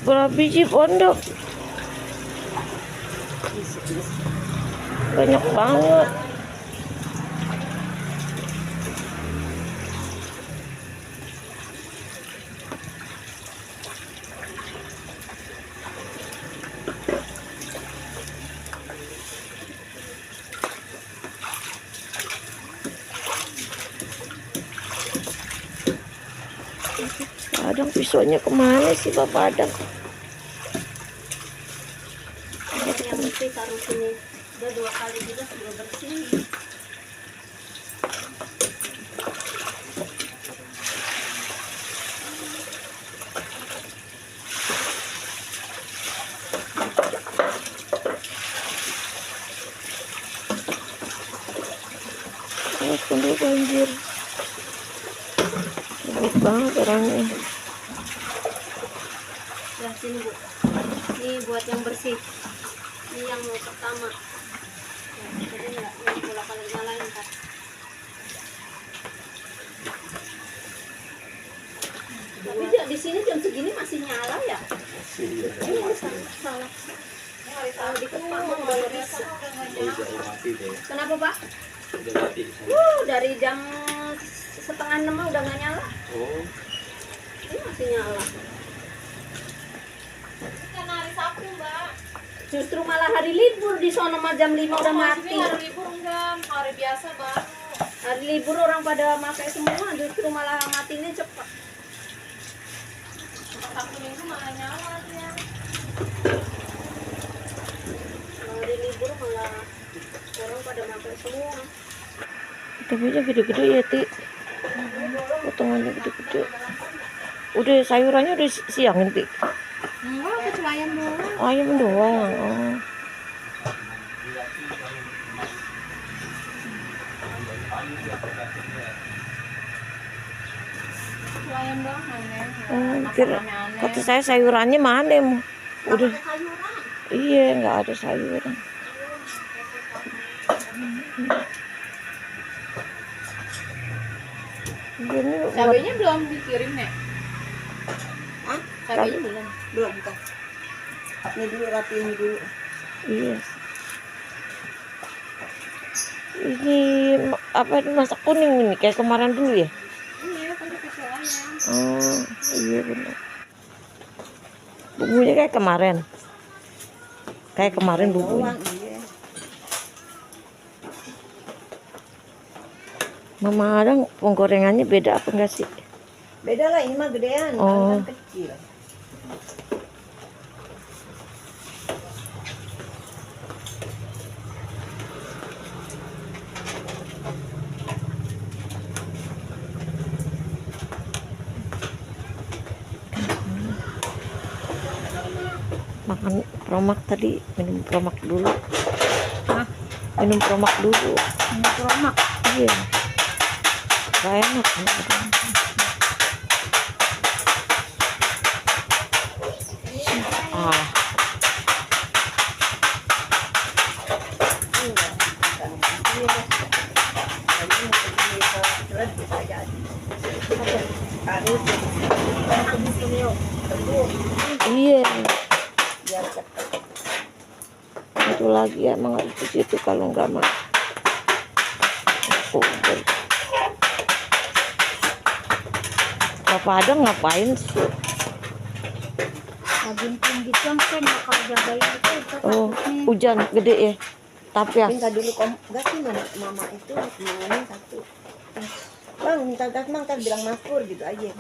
Berapa biji pondok? Banyak banget. Padang pisaunya kemana sih Bapak Padang? Yang mesti taruh sini. Udah 2 kali juga sudah bersih. Oh, pondok banjir. Baik banget orangnya. Ya sini Bu. Ini buat yang bersih. Ini yang pertama. Ya, jadi enggak yang bolak-balik nyalain ntar. Tapi di sini jam segini masih nyala ya? Iya, salah. Kalau di Kepang udah nggak bisa. Kenapa Pak? Dari jam 5:30 udah nggak nyala. Oh, Ini masih nyala. Kan hari Sabtu, Mbak. Justru malah hari libur di sono mah jam 5 udah mati. Hari libur enggak, hari biasa baru. Hari libur orang pada pakai semua, justru malah matinya cepat. Sabtu Minggu malah nyala dia. Kalau hari libur malah orang pada pakai semua. Tapi gede-gede ya, Ti. Potongannya gede-gede. Udah sayurannya udah siangin, Ti. Enggak, kecuali ayam doang. Ayam doang. Oh. Kecuali ayam doang aneh. Kira, kata saya sayurannya mana em? Udah. Sayuran. Iya, nggak ada sayuran. Ini buat- Cabenya belum dikirim, Nek. Hah? Cabenya belum. Belum kan? Ini dulu rapiin dulu. Iya. Ini apa masak kuning ini kayak kemarin dulu ya? Iya, kan kecuali ayam. Oh, iya benar. Bumbunya kayak kemarin. Kayak kemarin bumbunya. Iya. Mama Adang penggorengannya beda apa enggak sih? Beda lah, ini mah gedean, Oh. kan kecil. Makan promak tadi, minum promak dulu. Hah? Minum promak dulu. Ini kromak. Iya. Gak enak. Ah, iya. Itu lagi emang harus di situ kalau nggak mah. Bapak Adang ngapain sih? Lagi tinggi kan kalau jagain itu Oh, hujan gede ya. Tapi ya. minta dulu enggak sih mama itu maunya satu. Bang minta gas bang, ntar bilang Maskur gitu aja.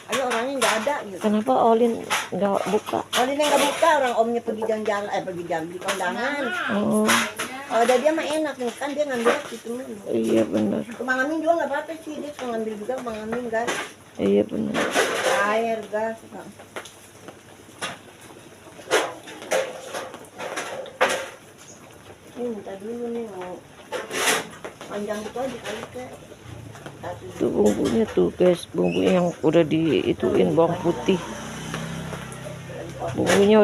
Ayo orangnya nggak ada gitu. Kenapa Olin nggak buka? Kalau dia nggak buka, orang omnya pergi jalan-jalan, pergi jalan di kondangan. Oh, Kalau ada dia mah enak nih, kan dia ngambil gitu mulu. iya benar. Bang Amin juga nggak apa-apa sih, dia suka ngambil juga Bang Amin gas, Iya benar. air, gas. Bang. Ini minta dulu nih mau panjang gitu aja kali kayak. Tuh bumbunya tuh guys, bumbunya yang udah diituin bawang putih. Bumbunya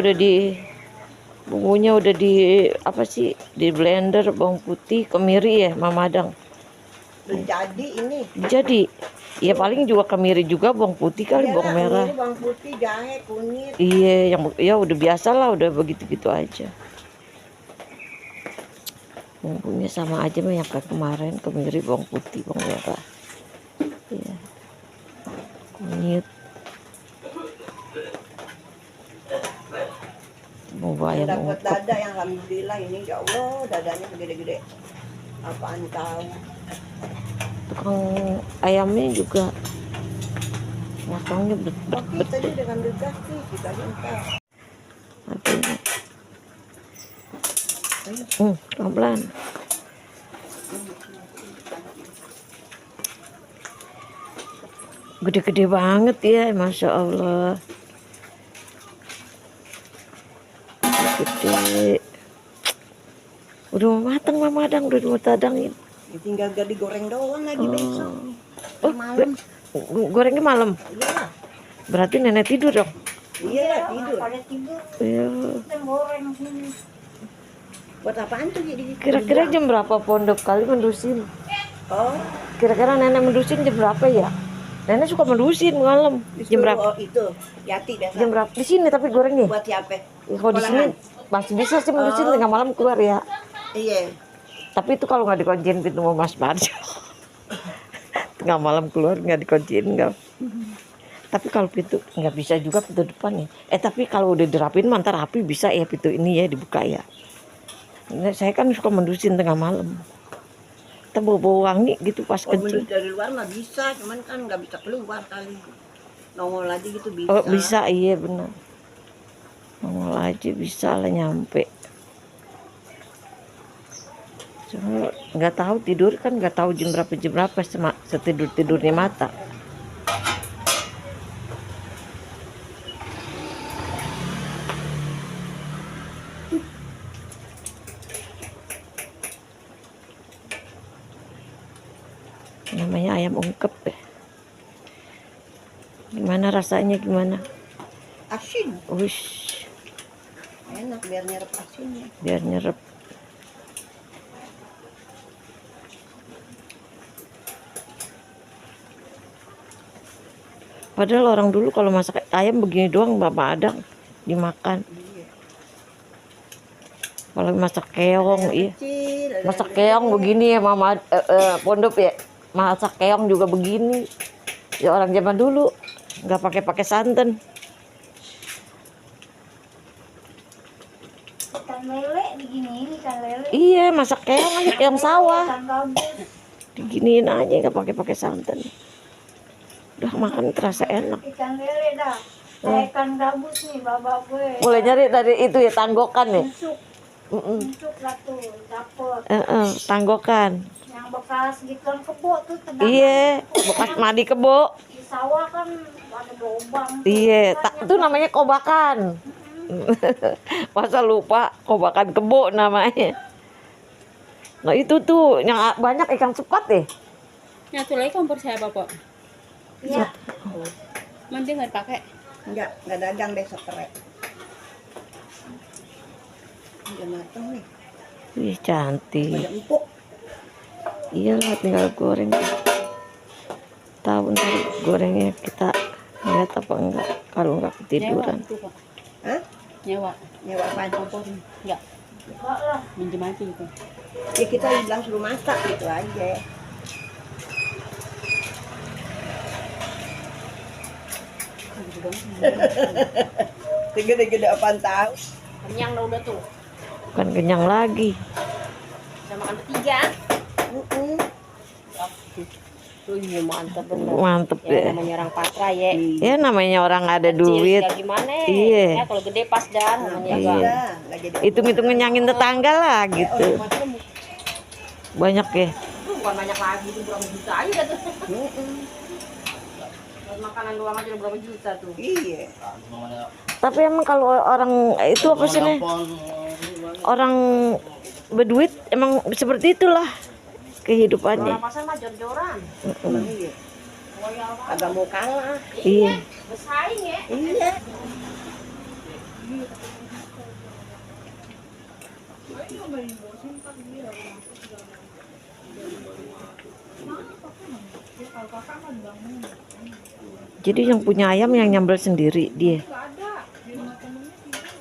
udah di apa sih? Di blender bawang putih, kemiri ya, Mama Adang. Udah jadi ini. Jadi ya paling juga kemiri juga bawang putih kali, Iya, bawang merah. ini bawang putih, jahe, kunyit. Iya, yang ya udah biasa lah, udah begitu-gitu aja. Bumbunya sama aja mah yang kayak kemarin, kemiri, bawang putih, bawang merah. Iya. Kunyit. Bumbu ayam Dapat ungkep. dada yang alhamdulillah ini ya Allah dadanya gede-gede. Apaan tahu? Tukang ayamnya juga potongnya Oh, kita juga udah ngambil gas nih, kita aja entar. Pelan-pelan. Gede-gede banget ya, Masya Allah. Gede. Udah mau matang, Mama Adang, udah mau tadangin. Ya, tinggal gak digoreng doang lagi besok. Oh, Malam. gorengnya malam. Iya. Berarti nenek tidur dong. Iya lah tidur. Pada tidur Iya. kita goreng sini. Buat apaan tuh jadi? Kira-kira jam berapa pondok kali mendusin? Oh, Kira-kira nenek mendusin jam berapa ya? Nenek suka mendusin malam. Jam berapa? oh itu Yati biasa. Jam berapa? Di sini tapi gorengnya. Buat siapa? Ya, kalau di sini masih bisa sih mendusin tengah malam keluar ya. Iya. Tapi itu kalau nggak dikunciin pintu sama Mas Parjo. Tengah malam keluar nggak dikunciin nggak. Tapi kalau pintu nggak bisa juga pintu depannya. Tapi kalau udah dirapin mantar rapi bisa ya pintu ini ya dibuka ya. Nah, saya kan suka mendusin tengah malam. Kita bau wangi gitu pas Oh, kencing. menurut dari luar mah bisa, cuman kan nggak bisa keluar kali. Nongol aja gitu bisa. Oh bisa, iya benar. Nongol aja bisa lah nyampe. Cuma nggak tahu tidur kan nggak tahu jam berapa setidur tidurnya mata. Namanya ayam ungkep ya. Gimana rasanya gimana? Asin. Ush, Enak biar nyerap asinnya. biar nyerep. Padahal orang dulu kalau masak ayam begini doang Bapak Adang dimakan. Iya. Kalau masak keong, iya. Kecil. ada Masak yang keong gede. begini ya Mama Pondok ya. Masak keong juga begini. Ya orang zaman dulu nggak pakai santan. Ikan lele diginiin, ikan lele. Iya, masak keong aja keong sawah. Ikan gabus. Diginiin aja nggak pakai santan. Udah makan terasa enak. Ikan lele dah. Kayak ikan gabus nih bapak gue. Mulai nyari dari itu ya tanggokan ya. Busuk, Mm-mm. busuk lah tuh, dapet. Tanggokan. Yang bekas gitu kan kebo tuh tenang. Iya, bekas madi kebo. Di sawah kan ada lubang. Iya, itu namanya kobakan. Masa lupa kobakan kebo namanya. Nah itu tuh yang banyak ikan sepat deh. Nyatu lagi kompor siapa kok? Iya. Nanti nggak dipakai. Enggak dagang besok keren. Udah matang nih. Wih cantik. Udah empuk. Iya lah tinggal goreng. Tahu ntar gorengnya kita lihat apa enggak. Kalau enggak ketiduran. Nyewa itu kok. Hah? Nyewa. Nyewa apaan? Komporin. Enggak. Enggak lah. Minjem aja gitu. Ya kita bilang suruh masak gitu aja. Gede-gede apaan tahu. Kenyang dah udah tuh. Bukan kenyang lagi. Udah makan bertiga. Tuh iya mantap bener. Mantep Ya deh. namanya orang patra ya. Ya namanya orang ada duit. Ya gimana? Iya. Ya kalau gede pas dah namanya Iya. juga. Udah, nggak jadi. Hitung-hitung ngenyangin tetangga lah gitu. Banyak ya. Bukan banyak lagi itu berapa juta aja dah tuh. Buat makanan doang aja udah berapa juta tuh. Iya. Tapi emang kalau orang itu apa sih nih? Orang berduit emang seperti itulah kehidupannya. Orang pasar mah jor-joran. Emang iya. Kagak mau kalah. Iya. Bersaing ya. Iya. Jadi yang punya ayam yang nyambel sendiri dia.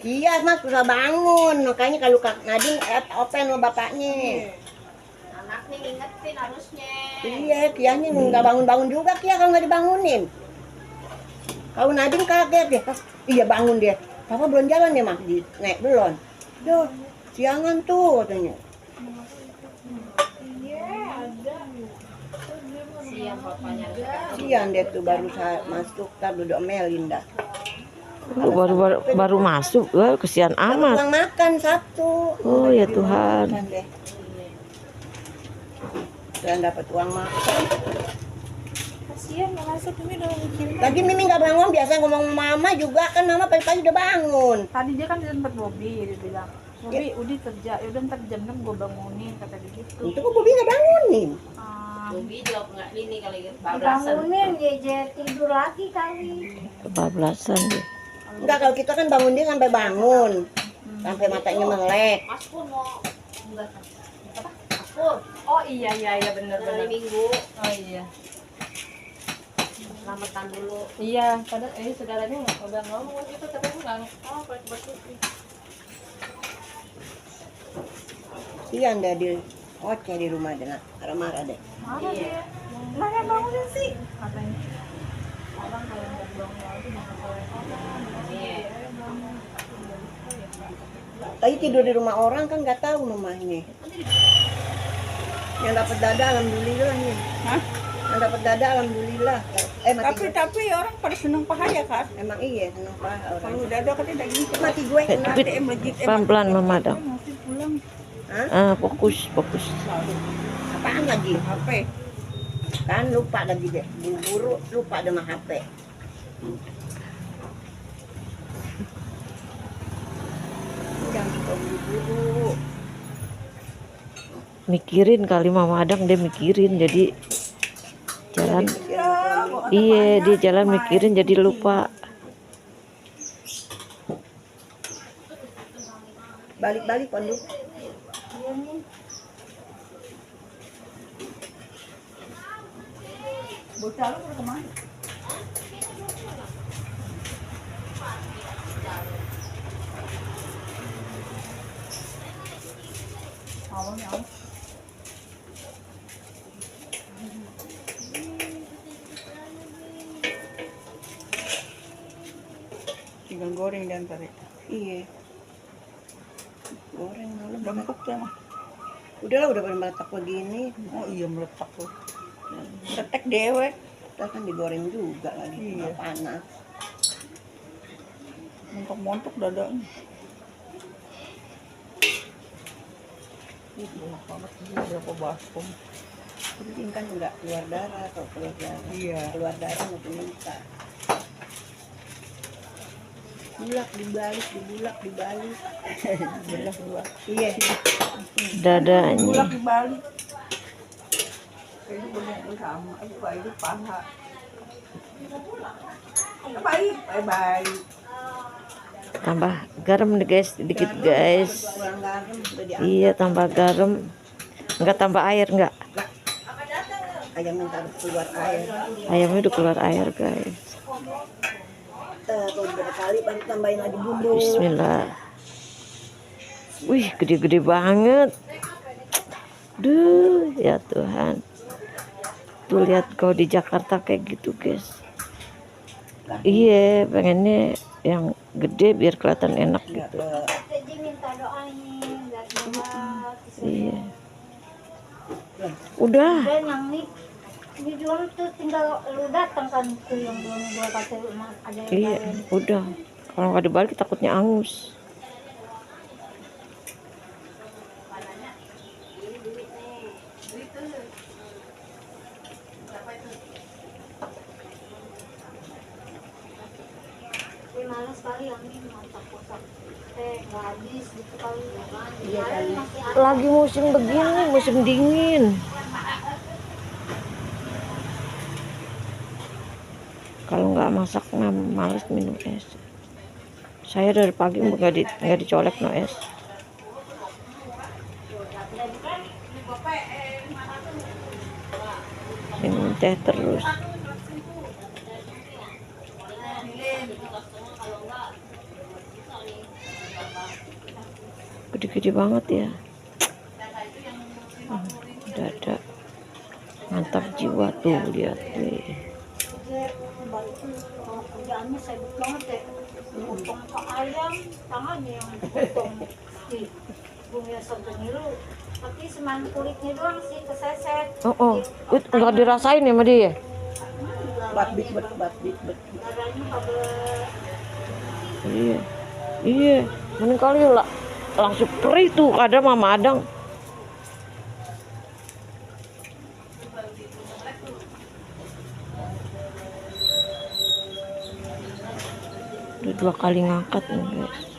Iya, Mas susah bangun. Makanya kalau Kak Nadine open sama bapaknya. Anak nih ngingetin harusnya. Iya, Kianya nggak bangun-bangun juga Kia kalau nggak dibangunin. Kalau Nadine kaget dia. Iya bangun dia. Papa belum jalan ya, Mas? Naik belum. Duh, siangan tuh katanya. Siang bapaknya. Siang dia tuh baru masuk, tak duduk Melinda. Baru masuk, wah kesian amat. Pulang makan satu. Oh ya Tuhan. Makan deh. Dan dapat uang makan. Kasihan nggak masuk ini udah mikirin. Lagi Mimi nggak bangun, biasa ngomong mama juga kan mama pagi-pagi udah bangun. Tadi dia kan di tempat Bobby, dia bilang, Bobby udah kerja, ya udah ntar jam 6 gue bangunin kata dia gitu. Itu kok Bobi nggak bangunin. Bobi jawab nggak ini kali ya. Bablasan. Bangunin dia tidur lagi kali. Kebablasan dia. Enggak, kalau kita kan bangun dia sampai bangun. Sampai matanya melek. Mas Pur mau enggak apa? Mas Pur. Oh iya bener Hari Minggu. Oh iya. Selamatan dulu. Iya, padahal saudaranya udah ngomong gitu tapi aku nggak betul. Sian deh di oceh di rumah dia, marah-marah deh. Mana dia? Nah yang bangunin sih katanya. Orang kalau nggak bangun lagi Iya. Tadi tidur di rumah orang kan nggak tahu rumahnya. Yang dapat dada alhamdulillah nih. Hah? Yang dapat dada alhamdulillah. Mati gue. Tapi orang pada senang paha ya kan? Emang iya senang paha orang. Kalau udah ada katanya daging Mati gue. Tapi pelan-pelan Mama dong. masih pulang Fokus. Apaan lagi? HP. Kan lupa lagi deh. Buru-buru lupa sama HP. Jangan suka buru-buru. Mikirin kali Mama Adang, dia mikirin jadi jalan. Iya, dia jalan mikirin jadi lupa. Balik-balik Pandu. Bocah lu udah kemana? Awalnya awal. Tinggal goreng dan tadi. Iya. Goreng malam. Udah empuk tuh emang. Udahlah udah pada meletak begini. Oh iya meletak tuh. Tetek dewek. Kita kan digoreng juga lagi. Iya. Nggak panas. Montok-montok dadanya. Banyak banget ini berapa baskom. Penting kan nggak keluar darah. Kalau keluar darah. Iya. Keluar darah nggak minta. Bulak dibalik, dibalik. Belah dua. Iya. Dadanya. Bulak dibalik. Itu bener sama. Itu baik paha. Baik. Bye-bye. Tambah garam nih guys, sedikit guys. Kurang garam udah diambil. Iya, tambah garam. Enggak tambah air enggak? Ayam minta keluar air. Ayamnya udah keluar air guys. Kalau udah kali baru tambahin lagi bumbu. Bismillah. Wih, gede-gede banget. Duh, ya Tuhan. Tuh lihat kau di Jakarta kayak gitu guys. Iya, pengennya yang gede biar kelihatan enak Nggak gitu. Jadi minta doain, nggak sehat. Iya. Udah. Dan yang ini jual tuh tinggal lu datang kan tuh yang belum gua kata ada yang Iya, lain. udah. Kalau nggak dibalik takutnya angus. Tapi males kali yang ini masak-masak. Nggak habis gitu kali. Iya kali. Masih ada. Lagi musim begini, musim dingin. Kalau nggak masak males minum es. Saya dari pagi nggak dicolek no es. minum teh terus. Gede-gede banget ya. Dada mantap jiwa tuh, lihat nih. Kerjaannya sibuk banget ya. Potong ayam, tangan yang potong. Punya satu tapi seman kulitnya doang sih keseset. Oh, itu nggak dirasain ya sama dia? Bat-bit. Darahnya kagak. Iya, iya. Mending kali lah langsung perih tuh, ada Mama Adang. Udah 2 kali ngangkat nih guys.